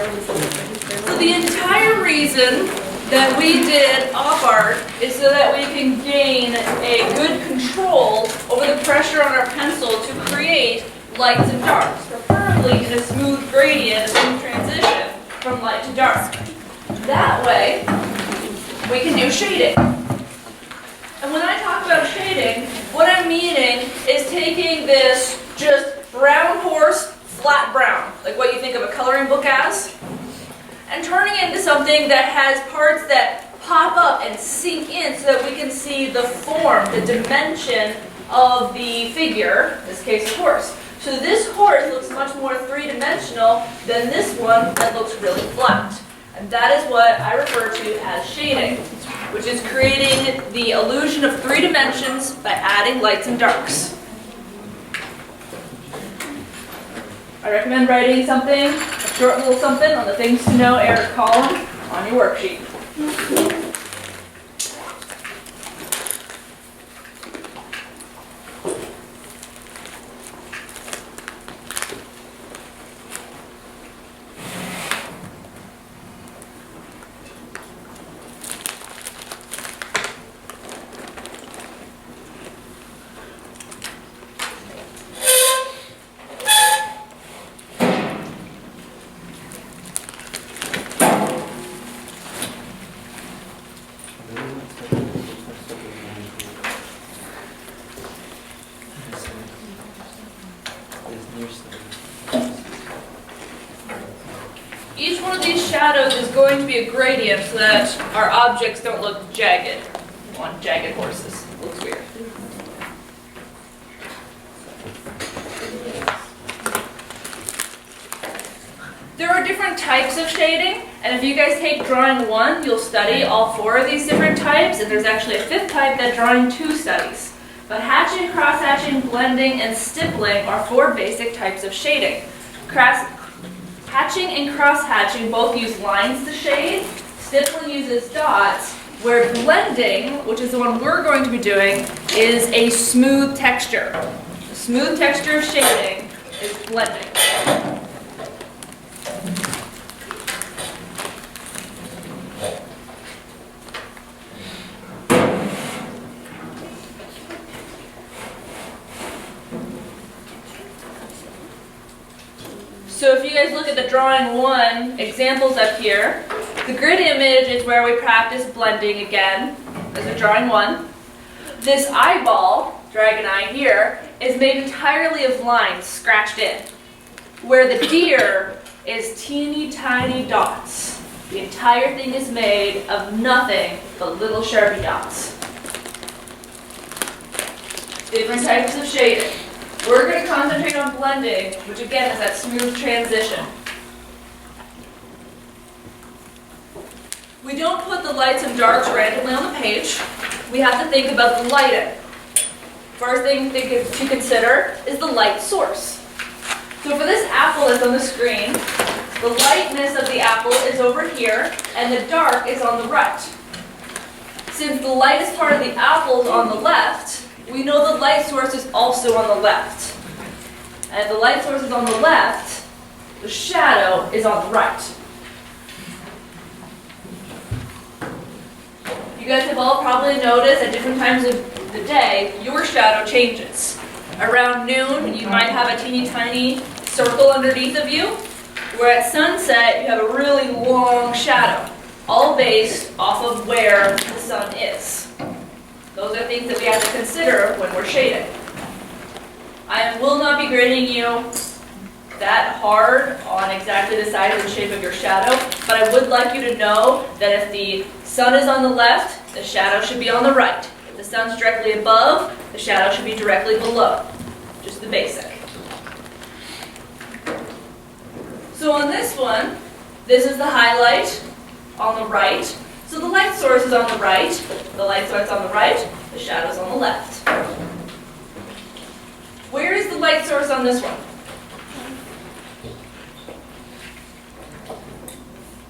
So the entire reason that we did op art is so that we can gain a good control over the pressure on our pencil to create lights and darks, preferably in a smooth gradient, a smooth transition from light to dark. That way, we can do shading. And when I talk about shading, what I'm meaning is taking this just brown horse, flat brown, like what you think of a coloring book as, and turning it into something that has parts that pop up and sink in so that we can see the form, the dimension of the figure, in this case a horse. So this horse looks much more three-dimensional than this one that looks really flat. And that is what I refer to as shading, which is creating the illusion of three dimensions by adding lights and darks. I recommend writing something, a short little something on the things to know Eric column on your worksheet. Each one of these shadows is going to be a gradient so that our objects don't look jagged on jagged horses. It looks weird. There are different types of shading, and if you guys take drawing 1, you'll study all 4 of these different types, and there's actually a 5th type that drawing 2 studies. But hatching, cross-hatching, blending, and stippling are 4 basic types of shading. Hatching and cross-hatching both use lines to shade. Stippling uses dots, where blending, which is the one we're going to be doing, is a smooth texture. The smooth texture of shading is blending. So if you guys look at the drawing 1 examples up here, the grid image is where we practice blending again, as a drawing 1. This eyeball, dragon eye here, is made entirely of lines scratched in, where the deer is teeny tiny dots. The entire thing is made of nothing but little Sharpie dots. Different types of shading. We're going to concentrate on blending, which again is that smooth transition. We don't put the lights and darks randomly on the page. We have to think about the lighting. First thing to consider is the light source. So for this apple that's on the screen, the lightness of the apple is over here, and the dark is on the right. Since the lightest part of the apple is on the left, we know the light source is also on the left. And if the light source is on the left, the shadow is on the right. You guys have all probably noticed at different times of the day, your shadow changes. Around noon, you might have a teeny tiny circle underneath of you, where at sunset, you have a really long shadow, all based off of where the sun is. Those are things that we have to consider when we're shading. I will not be grading you that hard on exactly the size and shape of your shadow, but I would like you to know that if the sun is on the left, the shadow should be on the right. If the sun's directly above, the shadow should be directly below. Just the basic. So on this one, this is the highlight on the right. So the light source is on the right, the light source on the right, the shadow's on the left. Where is the light source on this one?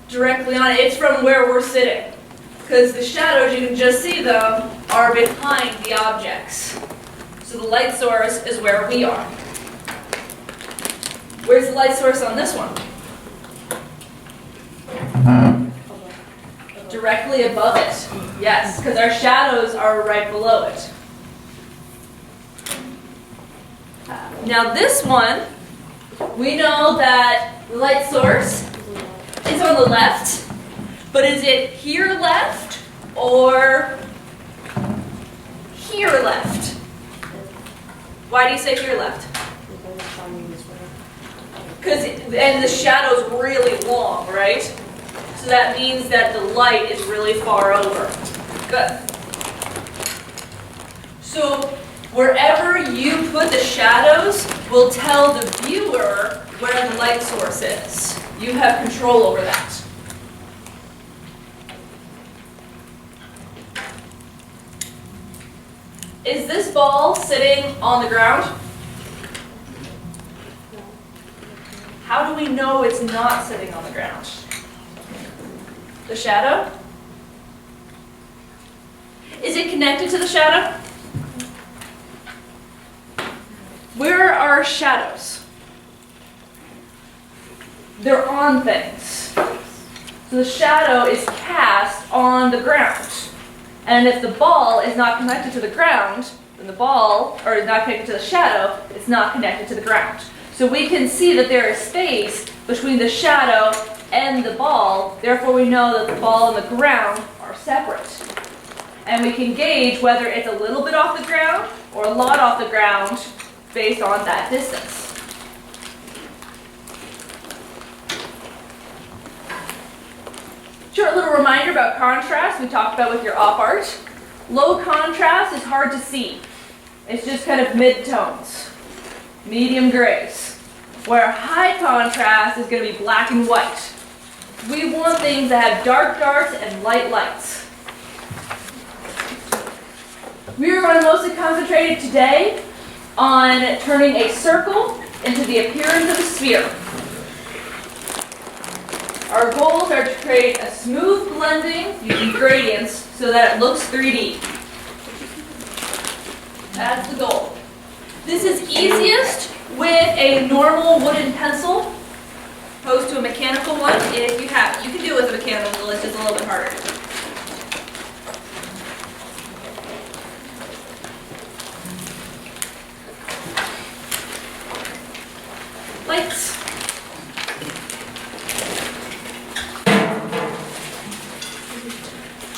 Directly on it. It's from where we're sitting. Because the shadows, you can just see them, are behind the objects. So the light source is where we are. Where's the light source on this one? Directly above it. Yes, because our shadows are right below it. Now this one, we know that the light source is on the left, but is it here left or here left? Why do you say here left? And the shadow's really long, right? So that means that the light is really far over. Good. So wherever you put the shadows will tell the viewer where the light source is. You have control over that. Is this ball sitting on the ground? How do we know it's not sitting on the ground? The shadow? Is it connected to the shadow? Where are our shadows? They're on things. So the shadow is cast on the ground. And if the ball is not connected to the ground, then the ball, or is not connected to the shadow, it's not connected to the ground. So we can see that there is space between the shadow and the ball, therefore we know that the ball and the ground are separate. And we can gauge whether it's a little bit off the ground or a lot off the ground based on that distance. Short little reminder about contrast we talked about with your op art. Low contrast is hard to see. It's just kind of mid-tones, medium grays. Where high contrast is going to be black and white. We want things that have dark darks and light lights. We are going to mostly concentrate today on turning a circle into the appearance of a sphere. Our goals are to create a smooth blending using gradients so that it looks 3D. That's the goal. This is easiest with a normal wooden pencil opposed to a mechanical one. If you have, you can do it with a mechanical, it's just a little bit harder. Lights.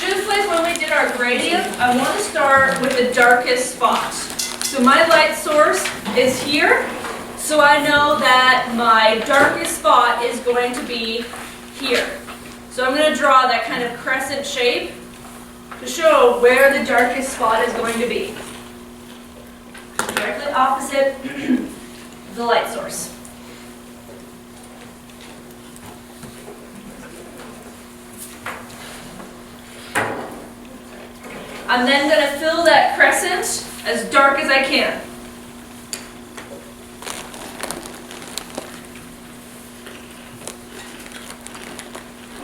Just like when we did our gradient, I want to start with the darkest spot. So my light source is here, so I know that my darkest spot is going to be here. So I'm going to draw that kind of crescent shape to show where the darkest spot is going to be. Directly opposite the light source. I'm then going to fill that crescent as dark as I can.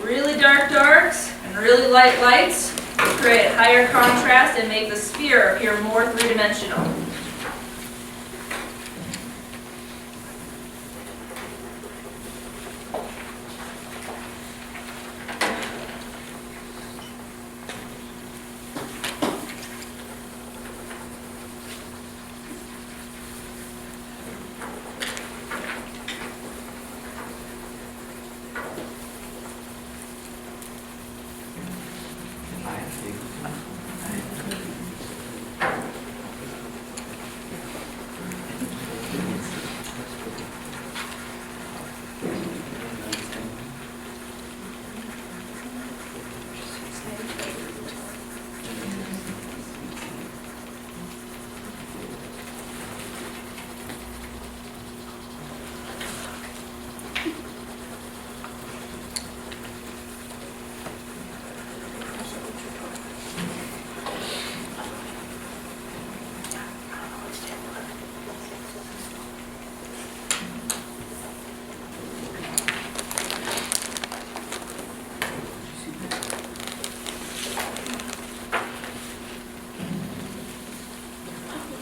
Really dark darks and really light lights create higher contrast and make the sphere appear more three-dimensional.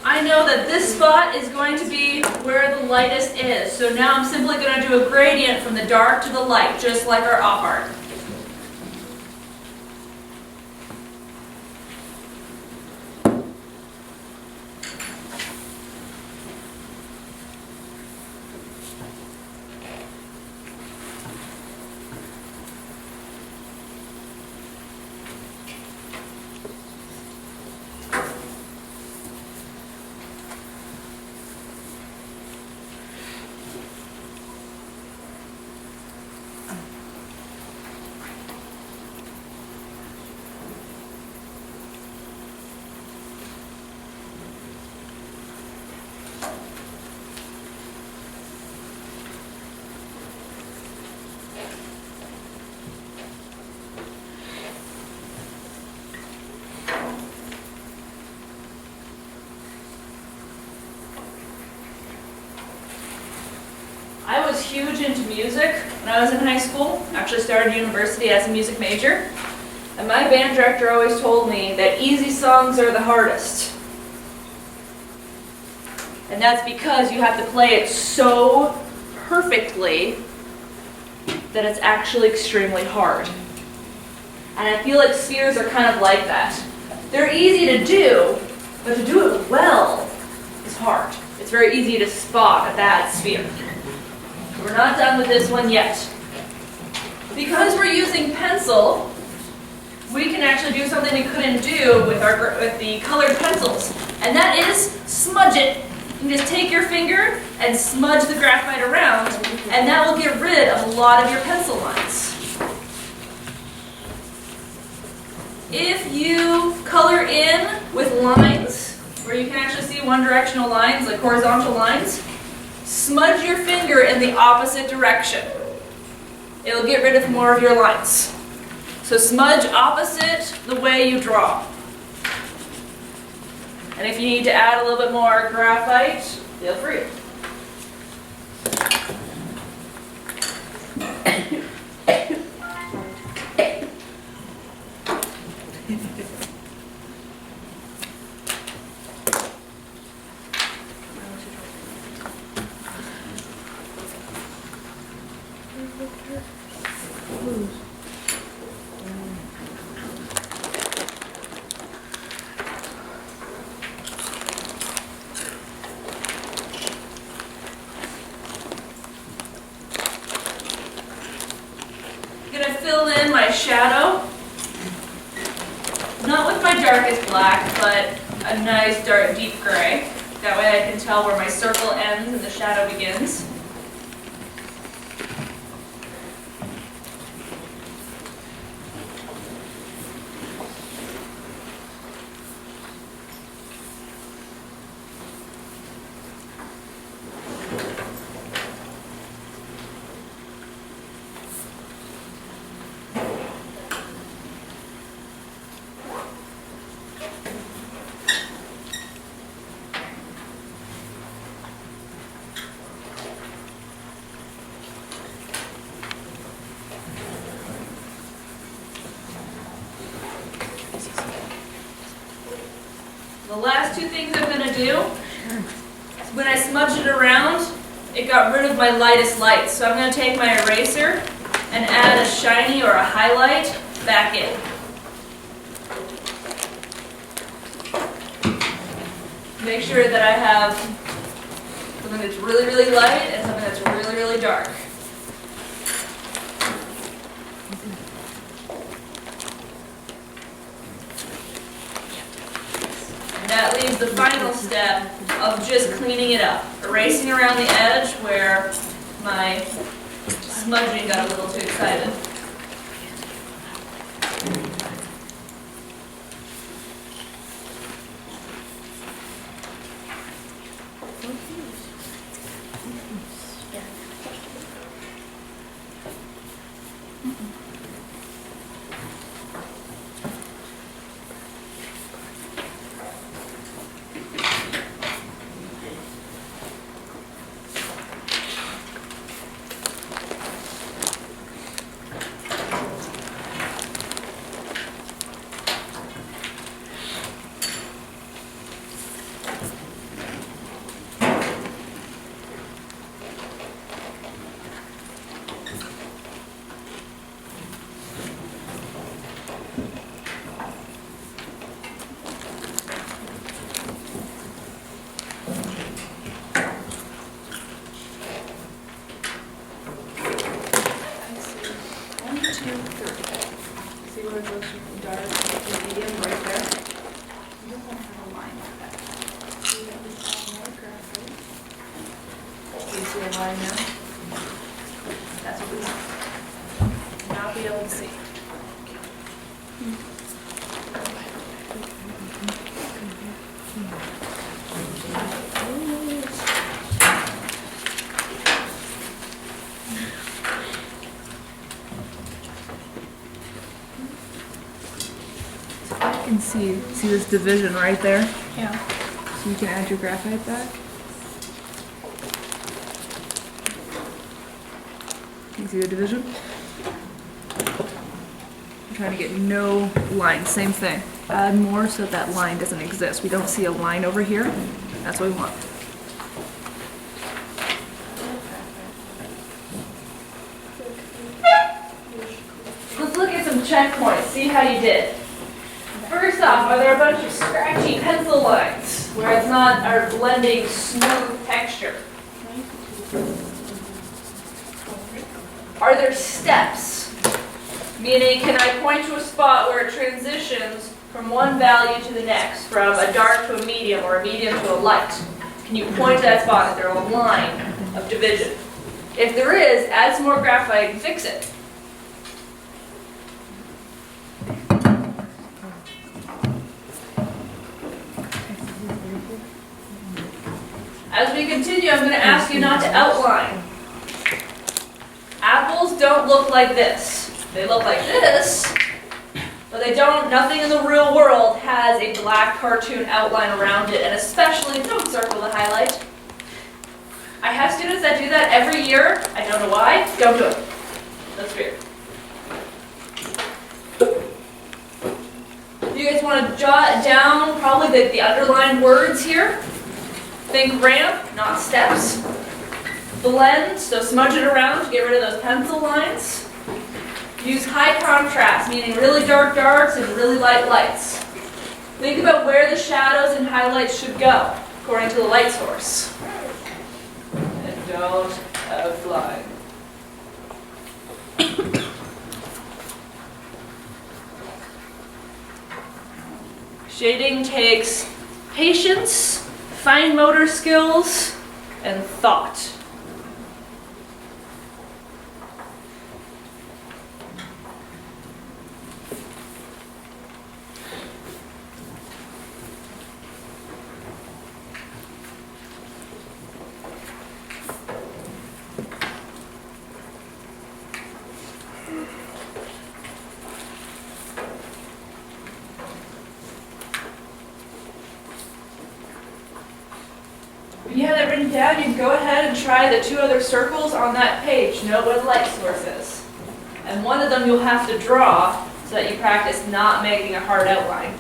I know that this spot is going to be where the lightest is. So now I'm simply going to do a gradient from the dark to the light, just like our op art. huge into music when I was in high school. Actually started university as a music major. And my band director always told me that easy songs are the hardest. And that's because you have to play it so perfectly that it's actually extremely hard. And I feel like spheres are kind of like that. They're easy to do, but to do it well is hard. It's very easy to spot a bad sphere. We're not done with this one yet. Because we're using pencil, we can actually do something we couldn't do with the colored pencils. And that is smudge it. You can just take your finger and smudge the graphite around, and that will get rid of a lot of your pencil lines. If you color in with lines, where you can actually see one directional lines, like horizontal lines, smudge your finger in the opposite direction. It'll get rid of more of your lines. So smudge opposite the way you draw. And if you need to add a little bit more graphite, feel free. I'm going to fill in my shadow, not with my darkest black, but a nice dark deep gray. That way I can tell where my circle ends and the shadow begins. The last two things I'm going to do, when I smudged it around, it got rid of my lightest lights. So I'm going to take my eraser and add a shiny or a highlight back in. Make sure that I have something that's really, really light and something that's really, really dark. That leaves the final step of just cleaning it up, erasing around the edge where my smudging got a little too excited. See where it goes from dark to medium right there? You don't want to have a line like that. See that we have more graphite. Do you see a line now? That's what we want. Not be able to see. You can see this division right there. Yeah. So you can add your graphite back. You see the division? I'm trying to get no line, same thing. Add more so that line doesn't exist. We don't see a line over here. That's what we want. Let's look at some checkpoints, see how you did. First off, are there a bunch of scratchy pencil lines where it's not our blending smooth texture? Are there steps? Meaning, can I point to a spot where it transitions from one value to the next, from a dark to a medium or a medium to a light? Can you point to that spot? Is there a line of division? If there is, add some more graphite and fix it. As we continue, I'm going to ask you not to outline. Apples don't look like this. They look like this, but they don't, nothing in the real world has a black cartoon outline around it, and especially don't circle the highlight. I have students that do that every year. I don't know why. Don't do it. That's weird. You guys want to jot down probably the underlined words here. Think ramp, not steps. Blend, so smudge it around to get rid of those pencil lines. Use high contrast, meaning really dark darks and really light lights. Think about where the shadows and highlights should go, according to the light source. And don't outline. Shading takes patience, fine motor skills, and thought. If you have that written down, you can go ahead and try the two other circles on that page. Note where the light source is. And one of them you'll have to draw so that you practice not making a hard outline.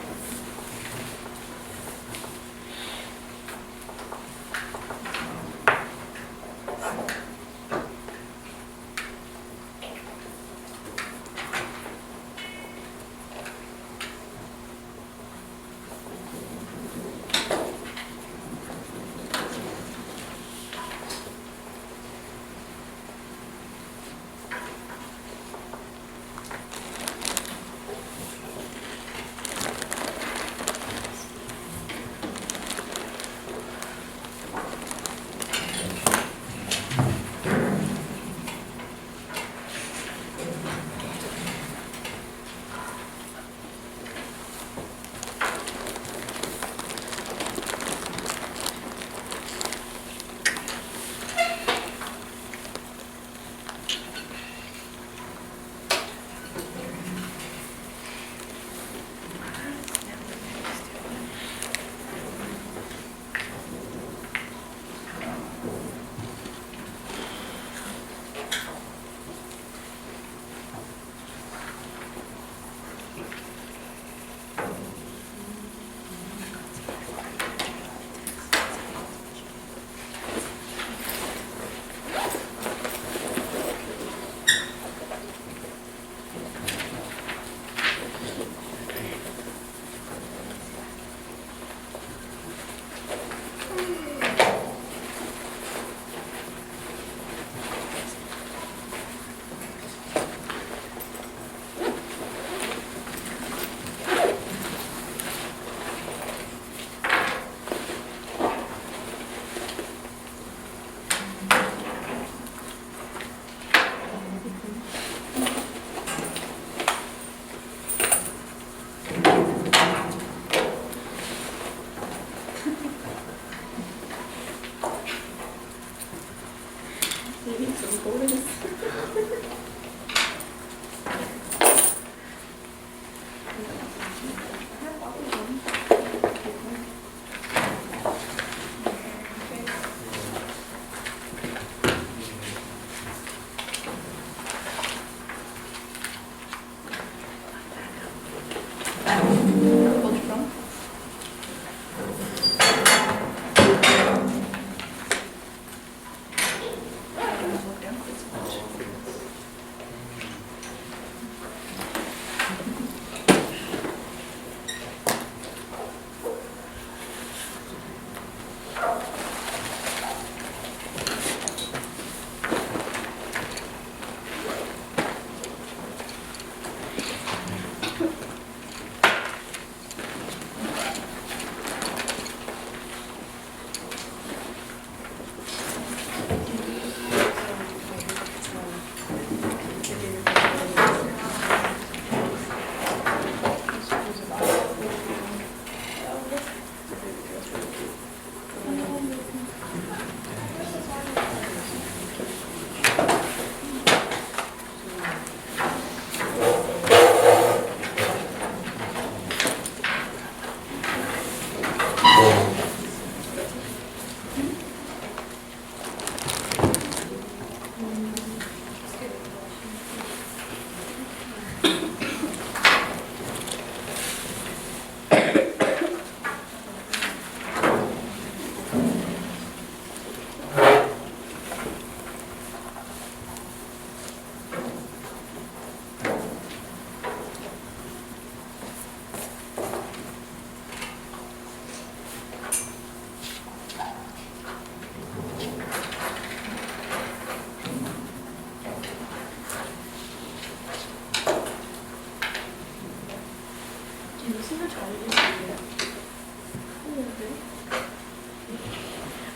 this is a totally different.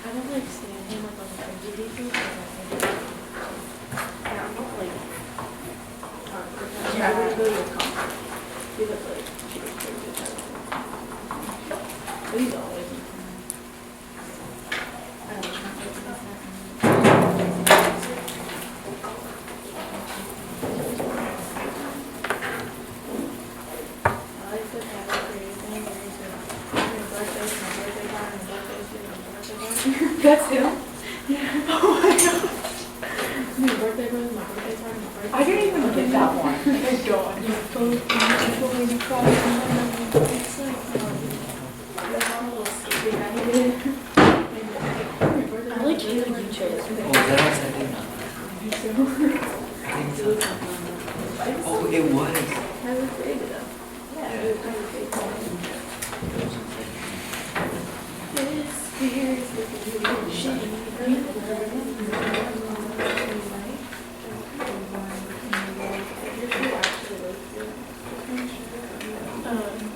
I don't like stand him like on the edge of these things. Yeah, I'm not like. Yeah, I would go to the top. He was like, she was pretty good at it. But he's always in front. I don't know. That's him? Yeah. Oh my god. My birthday was my birthday party, my birthday. I didn't even get that one. I don't. I just told people when you cry. It's like, that's all a little stupid guy he did. I like his YouTube. Oh, that was I did not. I think so. Oh, it was. I was created them. Yeah, it was kind of fake. This fear's looking shitty.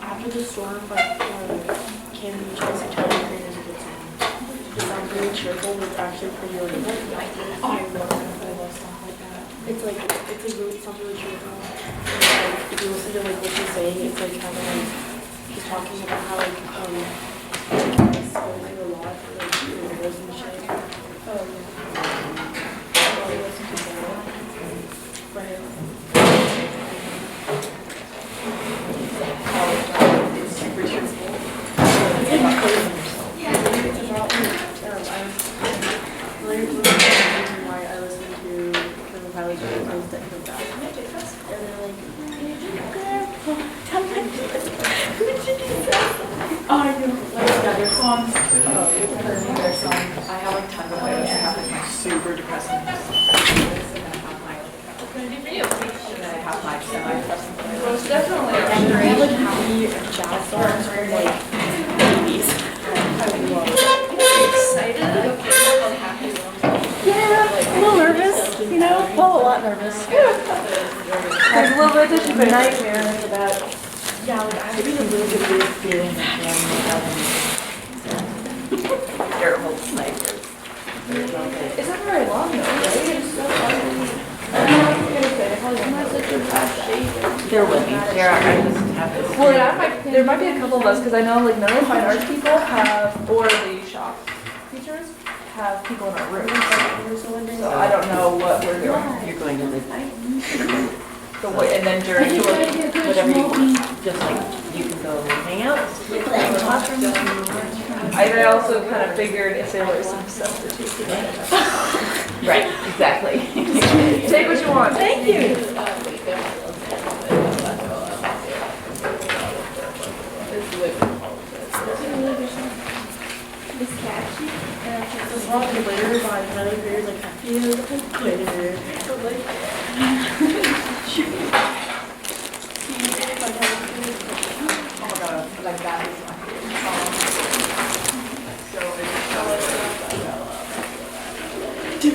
After the storm, but Candy Chelsea Tyler Green is a good song. It sounds really cheerful, but it's actually pretty like. Oh, I love stuff like that. It's like it sounds really cheerful. Like, if you listen to like what he's saying, it's like kind of like he's talking about how like he's going through a lot for like divorce and shit. Oh yeah. I listen to that. Right. It's super truthful. Why I listen to the Kylie Jenner post that comes out. And they're like, oh, I know. Like other songs. Their songs. I have like tons of playlists. I have like my super depressing playlist, and then I have my What can I do for you? and then I have my semi-depressing playlist. Most definitely. And I have like happy jazz songs or like babies. I love it. Excited? I'm happy. Yeah, a little nervous, you know? Well, a lot nervous. There's a little bit of a nightmare about, yeah, like I have a really good feeling that Terrible snipers. It's not very long though, right? It's so There will be. There are. I just have this. Well, there might be a couple of us, because I know like none of the fine arts people have, or the shop teachers have people in our room. So I don't know what we're doing. You're going to live. So what, and then during Whatever you want. Just like you can go hang out. I also kind of figured if there were some substitutes. Right. Exactly. Take what you want. Thank you. It's catchy. This song Glitter by Tyler Perry is like happy as glitter. But like, Oh my god. Like that is my favorite song. So do you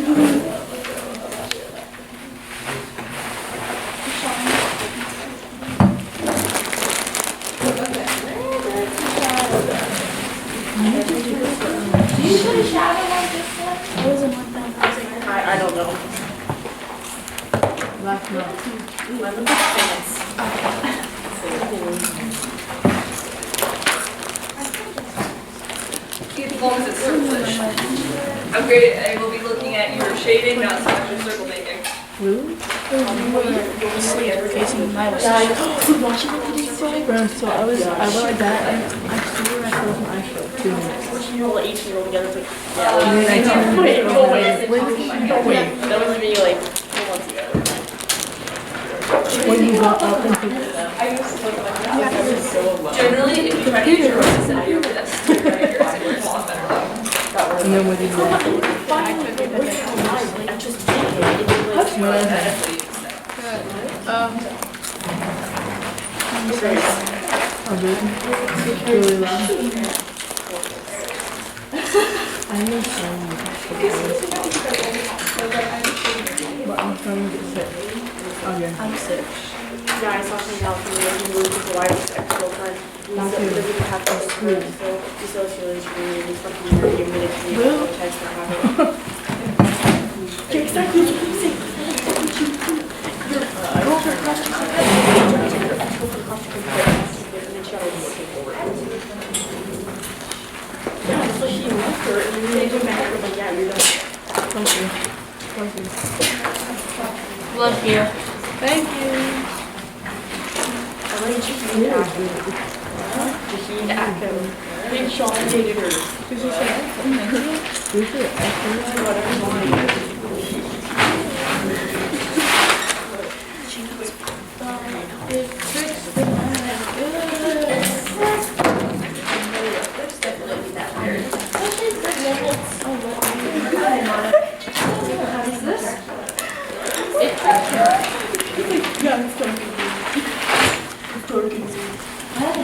put a shadow on this one? I wasn't like that. I don't know. last month. Ooh, I'm a big fan. As long as it's circle-ish. I'm great. I will be looking at your shading, not so much your circle making. Really? Facing my way. Watching it today, so I went like that. I swear I closed my eyes for 2 minutes. Watching you all 18-year-old together, it's like, yeah. Wait. That was me like 4 months ago. When you got up and took I used to look like that. Yeah, it was so low. Generally, if you try to get your roses and do this, right, yours is a lot better though. and then when you I just did it. That's what I said. really loud. I know so much. But I'm trying to get sick. Okay. I'm sick. Yeah, I saw something else from the movie with the wireless extra card. Not that we didn't have to screw, so dissociation really is fucking weird. Give me the key to text and have it. Yeah, so she left her and then they came back and was like, yeah, you're done. Thank you. Thank you. Love you. Thank you. I like Jaheen Acker. Jaheen Acker. Big Sean dated her.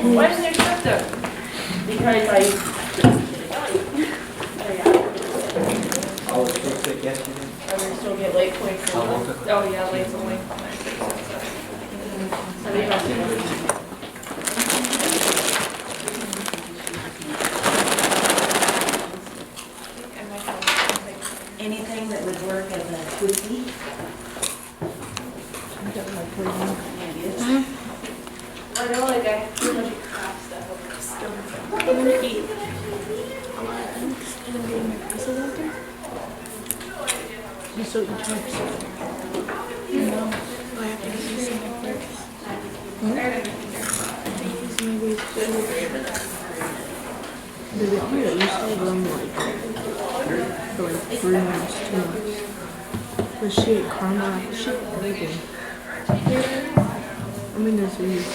Why doesn't it accept them? Because I Oh, it's fixed it yesterday. will still get late points. I'll look at Oh, yeah, late's only. So they must have. Anything that would work as a quickie? I know, like, I have too much crap stuff. I'm gonna eat. And I'm getting my pieces out there. You so each one. No, I have to get this thing first. Did it feel you stayed on for like 3 months, 2 months? But she ate caramel, she ate bacon. I mean, there's these.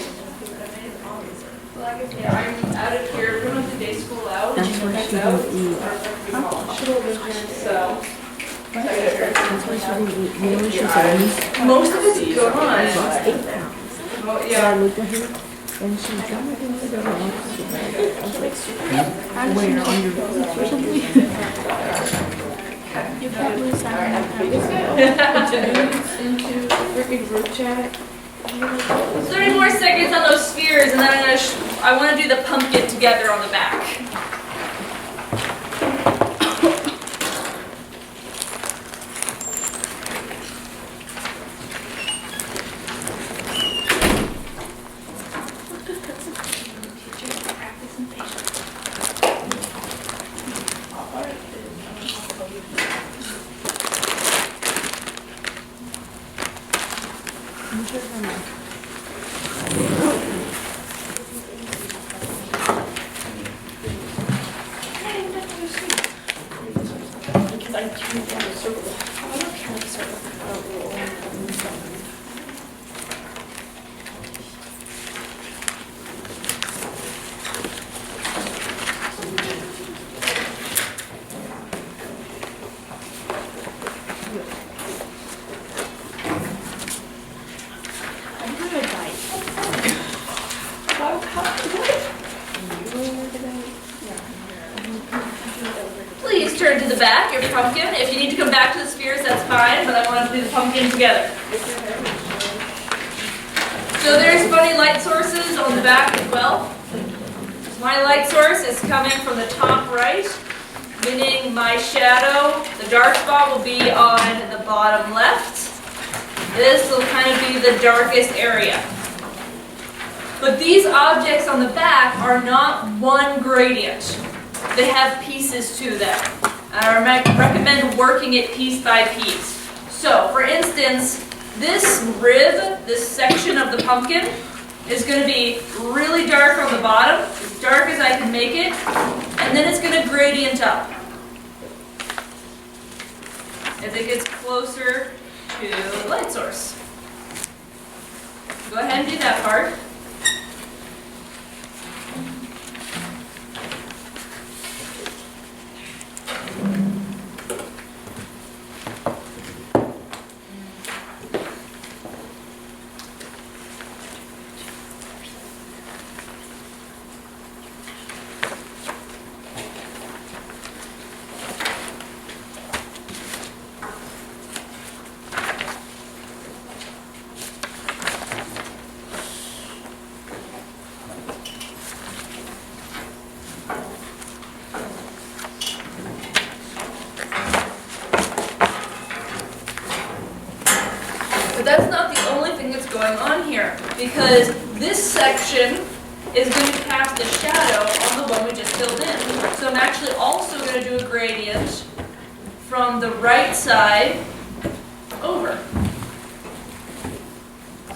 Like I said, I'm out of here, we're going to day school out. That's why she didn't eat. So. That's why she didn't eat. You know what she said? Most of it's gone. Lost 8 pounds. Well, So I yeah. looked at her and she was like, "Oh, I got her I was like, where, on your boobs or something?" You can't lose that into the freaking group chat. 30 more seconds on those spheres, and then I'm gonna I want to do the pumpkin together on the back. Because I turned down a circle. I don't care what circle. I don't roll. I'm gonna die. Please turn to the back, your pumpkin. If you need to come back to the spheres, that's fine, but I want to do the pumpkin together. So there's funny light sources on the back as well. My light source is coming from the top right, meaning my shadow, the dark spot, will be on the bottom left. This will kind of be the darkest area. But these objects on the back are not one gradient. They have pieces to them. I recommend working it piece by piece. So, for instance, this rib, this section of the pumpkin, is going to be really dark on the bottom, as dark as I can make it, and then it's going to gradient up as it gets closer to the light source. Go ahead and do that part. there, because this section is going to cast a shadow on the one we just filled in. So I'm actually also going to do a gradient from the right side over.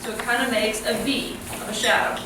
So it kind of makes a V of a shadow.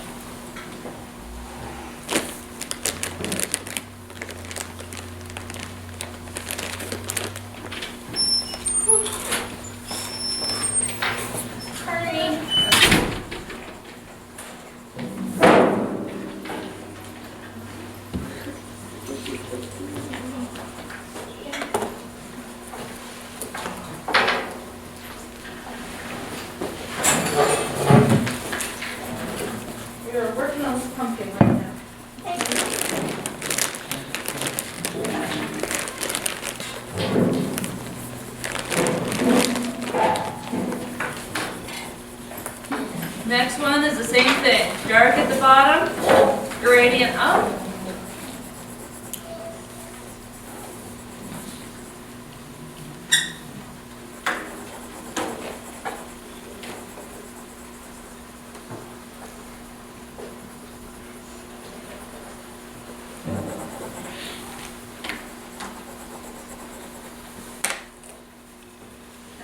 We're working on this pumpkin right now. Next one is the same thing. Dark at the bottom, gradient up.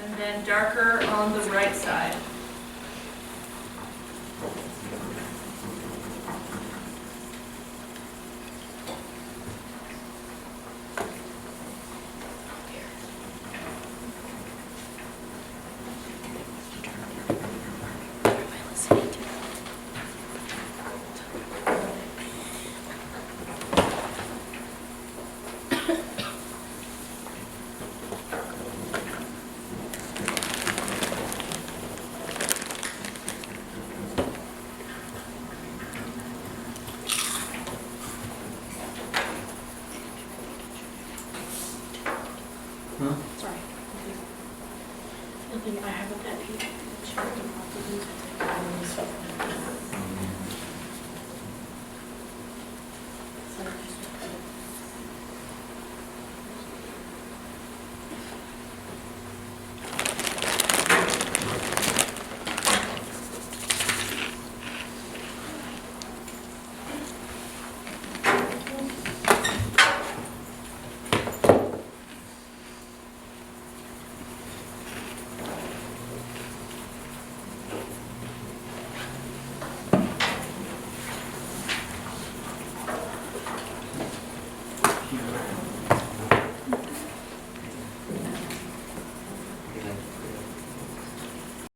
And then darker on the right side.